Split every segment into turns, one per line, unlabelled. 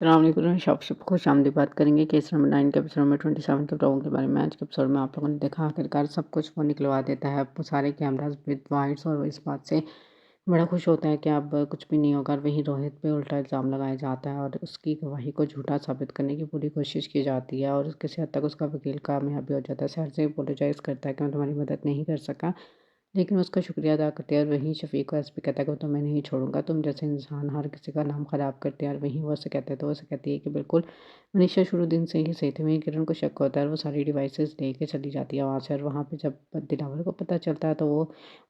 अस्सलाम सबसे खुशामदीद बात करेंगे केस नंबर 9 के एपिसोड में 27 के ब्लॉग के बारे में। आज के एपिसोड में आप लोगों ने देखा आखिरकार सब कुछ वो निकलवा देता है, वो सारे कैमरास विद वाइड्स, और वो इस बात से बड़ा खुश होता है कि अब कुछ भी नहीं होगा। और वहीं रोहित पे उल्टा इल्ज़ाम लगाया जाता है और उसकी गवाही को झूठा साबित करने की पूरी कोशिश की जाती है, और किसी हद तक उसका वकील कामयाब भी हो जाता है। सर से अपोलोजाइज़ करता है कि मैं तुम्हारी मदद नहीं कर सका, लेकिन उसका शुक्रिया अदा करते हैं। और वहीं शफ़ीक को एसपी कहता है कि तो मैं नहीं छोड़ूंगा, तुम जैसे इंसान हर किसी का नाम ख़राब करते हैं। और वहीं वो उसे कहते हैं तो उसे कहती है कि बिल्कुल मनीषा शुरू दिन से ही सही थी। वहीं किरण को शक होता है और वो सारी डिवाइसेस लेके चली जाती है वहाँ से। और वहाँ पे जब दिलावर को पता चलता है तो वो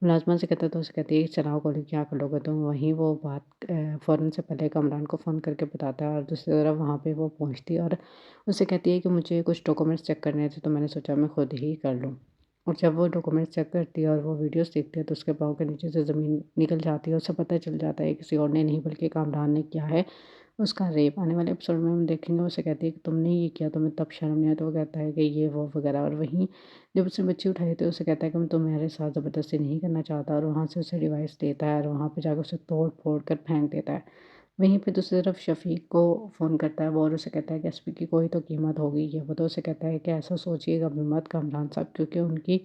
मुलाजमान से कहता है तो उसे कहती है कि चलाओ गोली क्या कर लोगे तुम। वहीं वो बात फ़ौरन से पहले कमरान को फ़ोन करके बताता है, और दूसरी तरफ वहाँ पे वो पहुँचती है और उससे कहती है कि मुझे कुछ डॉक्यूमेंट्स चेक करने थे, तो मैंने सोचा मैं खुद ही कर लूँ। और जब वो डॉक्यूमेंट्स चेक करती है और वो वीडियोस देखती है तो उसके पाँव के नीचे से ज़मीन निकल जाती है। उसे पता चल जाता है किसी और ने नहीं बल्कि कामरान ने किया है उसका रेप। आने वाले एपिसोड में हम देखेंगे, उसे कहती है कि तुमने ये किया, तुम्हें तब शर्म नहीं आया? तो वो कहता है कि ये वो वगैरह। और वहीं जब उसने बच्ची उठाई तो उसे कहता है कि मैं तुम्हारे साथ ज़बरदस्ती नहीं करना चाहता, और वहाँ से उसे डिवाइस देता है और वहाँ पर जाकर उसे तोड़ फोड़ कर फेंक देता है। वहीं पे दूसरी तरफ शफ़ीक को फ़ोन करता है वो, और उसे कहता है कि एसपी की कोई तो कीमत होगी। ये वो तो उसे कहता है कि ऐसा सोचिएगा भी मत कामरान साहब, क्योंकि उनकी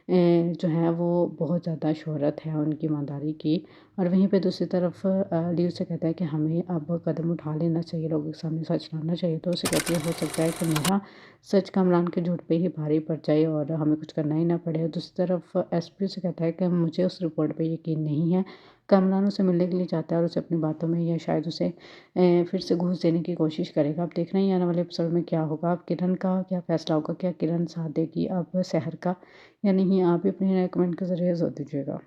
जो है वो बहुत ज़्यादा शोहरत है उनकी ईमानदारी की। और वहीं पे दूसरी तरफ ली उसे कहता है कि हमें अब कदम उठा लेना चाहिए, लोगों के सामने सच लाना चाहिए। तो उसे कहती है हो सकता है कि मेरा सच कामरान के झूठ पे ही भारी पड़ जाए और हमें कुछ करना ही ना पड़े। और दूसरी तरफ एसपी से कहता है कि मुझे उस रिपोर्ट पे यकीन नहीं है। कामरान उसे मिलने के लिए चाहता है और उसे अपनी बातों में या शायद उसे फिर से घूस देने की कोशिश करेगा। अब देखना ही आने वाले एपिसोड में क्या होगा। अब किरण का क्या फ़ैसला होगा, क्या किरण साथ देगी अब सहर का या नहीं? आप भी अपनी राय कमेंट के ज़रिए ज़रूर दीजिएगा।